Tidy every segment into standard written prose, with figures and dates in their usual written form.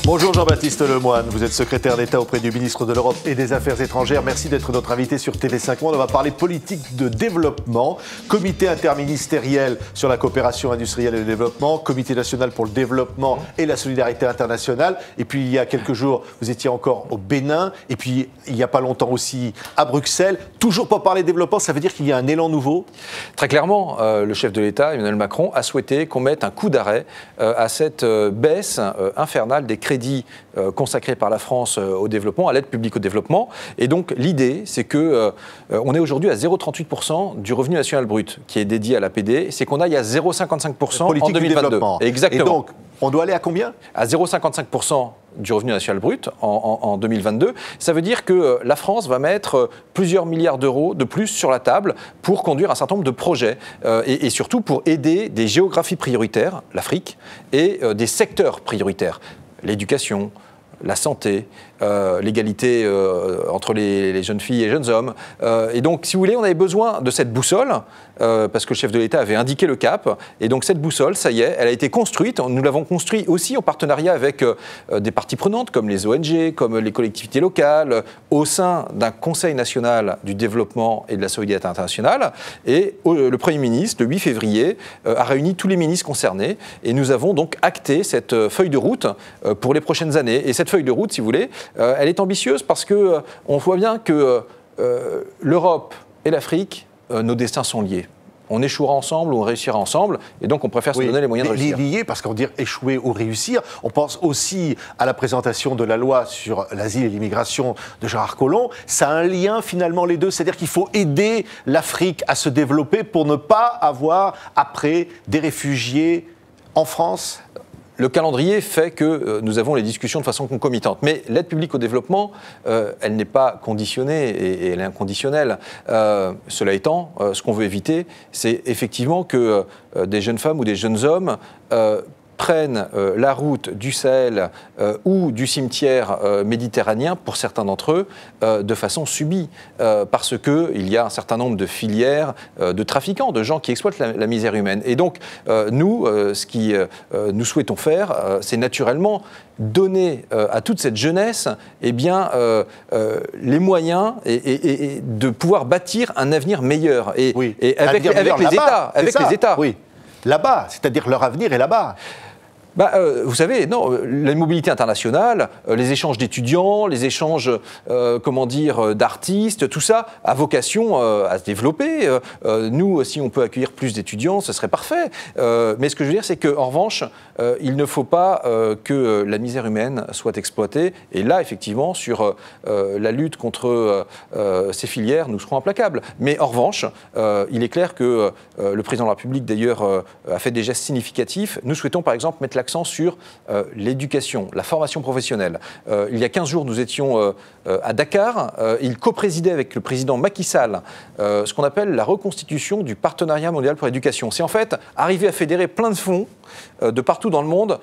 Bonjour Jean-Baptiste Lemoyne, vous êtes secrétaire d'État auprès du ministre de l'Europe et des Affaires étrangères. Merci d'être notre invité sur TV5 Monde. On va parler politique de développement, comité interministériel sur la coopération industrielle et le développement, comité national pour le développement et la solidarité internationale. Et puis il y a quelques jours, vous étiez encore au Bénin. Et puis il n'y a pas longtemps aussi à Bruxelles. Toujours pour parler développement, ça veut dire qu'il y a un élan nouveau? Très clairement, le chef de l'État, Emmanuel Macron, a souhaité qu'on mette un coup d'arrêt à cette baisse infernale des crédits consacrés par la France au développement, à l'aide publique au développement. Et donc l'idée, c'est que on est aujourd'hui à 0,38% du revenu national brut qui est dédié à l'APD, c'est qu'on aille à 0,55% en 2022. Exactement. Et donc, on doit aller à combien? À 0,55% du revenu national brut en 2022. Ça veut dire que la France va mettre plusieurs milliards d'euros de plus sur la table pour conduire un certain nombre de projets et surtout pour aider des géographies prioritaires, l'Afrique, et des secteurs prioritaires. L'éducation, la santé, l'égalité entre les jeunes filles et jeunes hommes. Et donc, si vous voulez, on avait besoin de cette boussole, parce que le chef de l'État avait indiqué le cap. Et donc, cette boussole, ça y est, elle a été construite. Nous l'avons construite aussi en partenariat avec des parties prenantes, comme les ONG, comme les collectivités locales, au sein d'un Conseil national du développement et de la solidarité internationale. Et le Premier ministre, le 8 février, a réuni tous les ministres concernés. Et nous avons donc acté cette feuille de route pour les prochaines années. Et cette feuille de route, si vous voulez, elle est ambitieuse parce qu'on voit bien que l'Europe et l'Afrique, nos destins sont liés. On échouera ensemble ou on réussira ensemble, et donc on préfère se donner les moyens de réussir. Liés, parce qu'on dit échouer ou réussir, on pense aussi à la présentation de la loi sur l'asile et l'immigration de Gérard Collomb. Ça a un lien finalement les deux, c'est-à-dire qu'il faut aider l'Afrique à se développer pour ne pas avoir après des réfugiés en France. Le calendrier fait que nous avons les discussions de façon concomitante. Mais l'aide publique au développement, elle n'est pas conditionnée et elle est inconditionnelle. Cela étant, ce qu'on veut éviter, c'est effectivement que des jeunes femmes ou des jeunes hommes prennent la route du Sahel ou du cimetière méditerranéen, pour certains d'entre eux, de façon subie, parce qu'il y a un certain nombre de filières de trafiquants, de gens qui exploitent la misère humaine. Et donc, nous, ce que nous souhaitons faire, c'est naturellement donner à toute cette jeunesse les moyens et de pouvoir bâtir un avenir meilleur. Et avec les États. Oui. Là-bas, c'est-à-dire leur avenir est là-bas. Vous savez, non, la mobilité internationale, les échanges d'étudiants, les échanges, d'artistes, tout ça a vocation à se développer. Nous, si on peut accueillir plus d'étudiants, ce serait parfait. Mais ce que je veux dire, c'est qu'en revanche, il ne faut pas que la misère humaine soit exploitée. Et là, effectivement, sur la lutte contre ces filières, nous serons implacables. Mais en revanche, il est clair que le président de la République, d'ailleurs, a fait des gestes significatifs. Nous souhaitons, par exemple, mettre l'accent sur l'éducation, la formation professionnelle. Il y a 15 jours, nous étions à Dakar. Il coprésidait avec le président Macky Sall ce qu'on appelle la reconstitution du partenariat mondial pour l'éducation. C'est en fait arriver à fédérer plein de fonds de partout dans le monde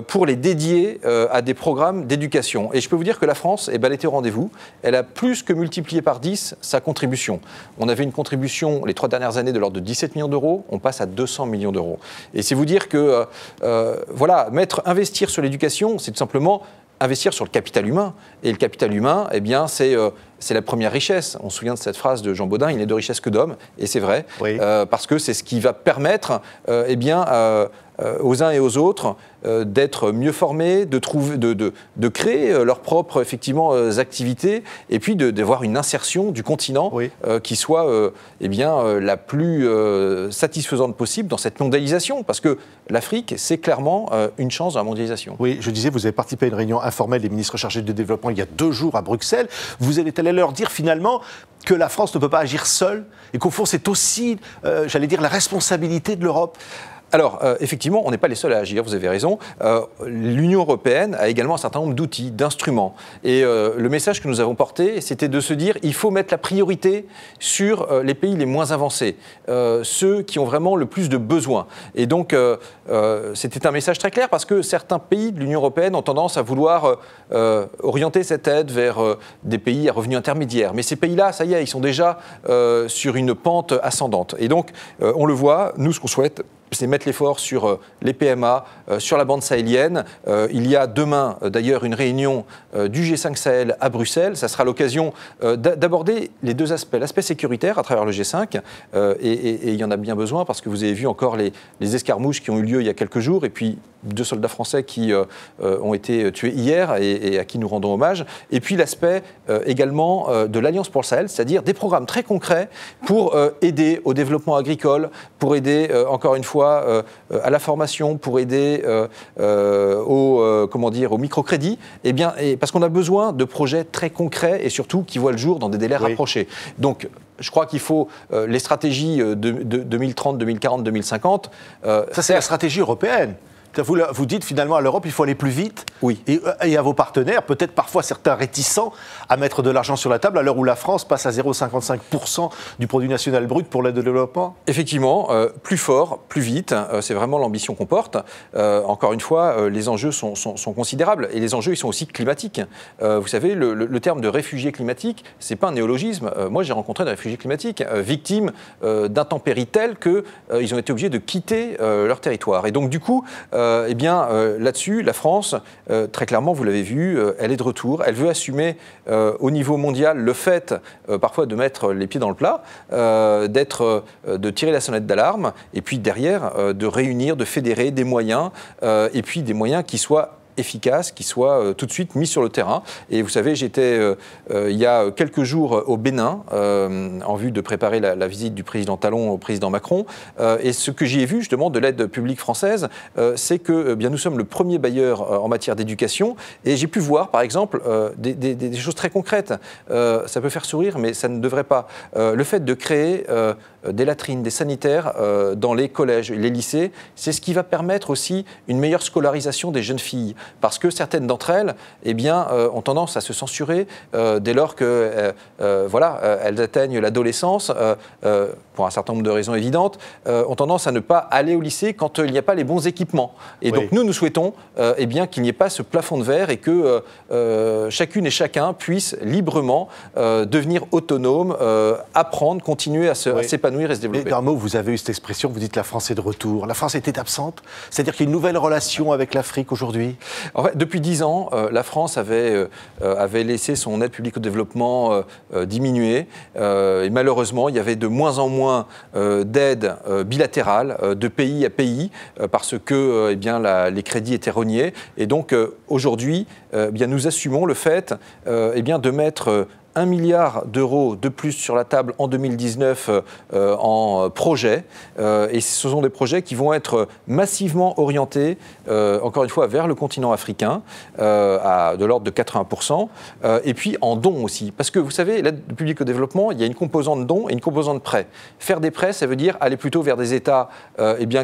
pour les dédier à des programmes d'éducation. Et je peux vous dire que la France, elle était au rendez-vous. Elle a plus que multiplié par 10 sa contribution. On avait une contribution les 3 dernières années de l'ordre de 17 millions d'euros. On passe à 200 millions d'euros. Et c'est vous dire que, investir sur l'éducation, c'est tout simplement investir sur le capital humain. Et le capital humain, c'est la première richesse. On se souvient de cette phrase de Jean Baudin, il n'est de richesse que d'homme. Et c'est vrai, parce que c'est ce qui va permettre aux uns et aux autres d'être mieux formés, de créer leurs propres activités, et puis d'avoir une insertion du continent qui soit la plus satisfaisante possible dans cette mondialisation, parce que l'Afrique, c'est clairement une chance dans la mondialisation. Oui, je disais, vous avez participé à une réunion informelle des ministres chargés du développement il y a 2 jours à Bruxelles. Vous allez leur dire finalement que la France ne peut pas agir seule et qu'au fond c'est aussi, la responsabilité de l'Europe. Alors, effectivement, on n'est pas les seuls à agir, vous avez raison. L'Union européenne a également un certain nombre d'outils, d'instruments. Et le message que nous avons porté, c'était de se dire il faut mettre la priorité sur les pays les moins avancés, ceux qui ont vraiment le plus de besoins. Et donc, c'était un message très clair parce que certains pays de l'Union européenne ont tendance à vouloir orienter cette aide vers des pays à revenus intermédiaires. Mais ces pays-là, ça y est, ils sont déjà sur une pente ascendante. Et donc, on le voit, nous, ce qu'on souhaite, c'est mettre l'effort sur les PMA, sur la bande sahélienne. Il y a demain, d'ailleurs, une réunion du G5 Sahel à Bruxelles. Ça sera l'occasion d'aborder les deux aspects. L'aspect sécuritaire à travers le G5, et il y en a bien besoin parce que vous avez vu encore les escarmouches qui ont eu lieu il y a quelques jours, et puis 2 soldats français qui ont été tués hier et à qui nous rendons hommage. Et puis l'aspect également de l'Alliance pour le Sahel, c'est-à-dire des programmes très concrets pour aider au développement agricole, pour aider, encore une fois, à la formation, pour aider au microcrédit, parce qu'on a besoin de projets très concrets et surtout qui voient le jour dans des délais rapprochés. Donc, je crois qu'il faut les stratégies de 2030, 2040, 2050. Ça, c'est la stratégie européenne. Vous dites finalement à l'Europe, il faut aller plus vite. Oui. Et à vos partenaires, peut-être parfois certains réticents à mettre de l'argent sur la table à l'heure où la France passe à 0,55% du produit national brut pour l'aide au développement. Effectivement, plus fort, plus vite, c'est vraiment l'ambition qu'on porte. Encore une fois, les enjeux sont considérables et les enjeux ils sont aussi climatiques. Vous savez, le terme de réfugié climatique, c'est pas un néologisme. Moi, j'ai rencontré des réfugiés climatiques victimes d'intempéries telles qu'ils ont été obligés de quitter leur territoire. Et donc, du coup, là-dessus, la France, très clairement, vous l'avez vu, elle est de retour. Elle veut assumer au niveau mondial le fait, parfois, de mettre les pieds dans le plat, de tirer la sonnette d'alarme, et puis derrière, de réunir, de fédérer des moyens, et puis des moyens qui soient efficace, qui soit tout de suite mis sur le terrain. Et vous savez, j'étais il y a quelques jours au Bénin en vue de préparer la visite du président Talon au président Macron. Et ce que j'y ai vu justement de l'aide publique française, c'est que nous sommes le premier bailleur en matière d'éducation. Et j'ai pu voir, par exemple, des choses très concrètes. Ça peut faire sourire, mais ça ne devrait pas. Le fait de créer des latrines, des sanitaires dans les collèges et les lycées, c'est ce qui va permettre aussi une meilleure scolarisation des jeunes filles. Parce que certaines d'entre elles ont tendance à se censurer dès lors qu'elles atteignent l'adolescence, pour un certain nombre de raisons évidentes, ont tendance à ne pas aller au lycée quand il n'y a pas les bons équipements. Et donc nous souhaitons qu'il n'y ait pas ce plafond de verre et que chacune et chacun puisse librement devenir autonome, apprendre, continuer à s'épanouir et se développer. Mais d'un mot, vous avez eu cette expression, vous dites la France est de retour. La France était absente, c'est-à-dire qu'il y a une nouvelle relation avec l'Afrique aujourd'hui. En fait, depuis 10 ans, la France avait laissé son aide publique au développement diminuer. Et malheureusement, il y avait de moins en moins d'aide bilatérale de pays à pays parce que les crédits étaient rognés. Et donc, aujourd'hui, nous assumons le fait de mettre 1 milliard d'euros de plus sur la table en 2019 en projets. Et ce sont des projets qui vont être massivement orientés, encore une fois, vers le continent africain, de l'ordre de 80%, et puis en dons aussi. Parce que vous savez, l'aide publique au développement, il y a une composante dons et une composante prêts. Faire des prêts, ça veut dire aller plutôt vers des États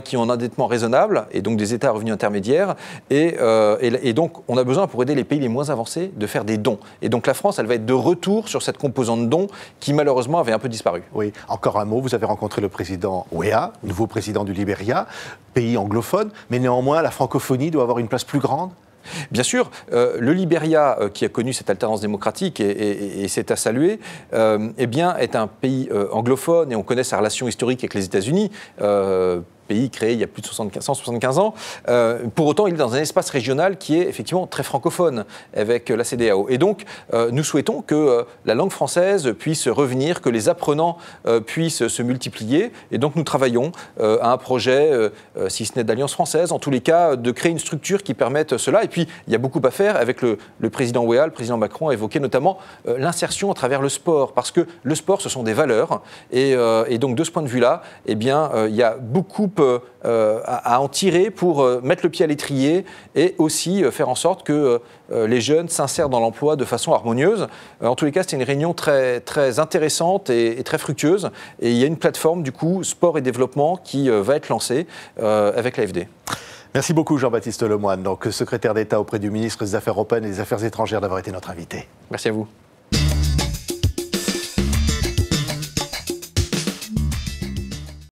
qui ont un endettement raisonnable, et donc des États à revenus intermédiaires. Et donc, on a besoin, pour aider les pays les moins avancés, de faire des dons. Et donc, la France, elle va être de retour sur cette composante dons qui malheureusement avait un peu disparu. Oui, encore un mot, vous avez rencontré le président Weah, nouveau président du Libéria, pays anglophone, mais néanmoins la francophonie doit avoir une place plus grande. Bien sûr, le Libéria, qui a connu cette alternance démocratique et c'est à saluer, est un pays anglophone et on connaît sa relation historique avec les États-Unis. Pays créé il y a plus de 175 ans. Pour autant, il est dans un espace régional qui est effectivement très francophone avec la CEDEAO. Et donc, nous souhaitons que la langue française puisse revenir, que les apprenants puissent se multiplier. Et donc, nous travaillons à un projet, si ce n'est d'Alliance française, en tous les cas, de créer une structure qui permette cela. Et puis, il y a beaucoup à faire avec le président Weah. Le président Macron a évoqué notamment l'insertion à travers le sport. Parce que le sport, ce sont des valeurs. Et donc, de ce point de vue-là, il y a beaucoup à en tirer pour mettre le pied à l'étrier et aussi faire en sorte que les jeunes s'insèrent dans l'emploi de façon harmonieuse. En tous les cas, c'était une réunion très, très intéressante et très fructueuse. Et il y a une plateforme, du coup, sport et développement qui va être lancée avec l'AFD. Merci beaucoup Jean-Baptiste Lemoyne, donc secrétaire d'État auprès du ministre des Affaires européennes et des Affaires étrangères, d'avoir été notre invité. Merci à vous.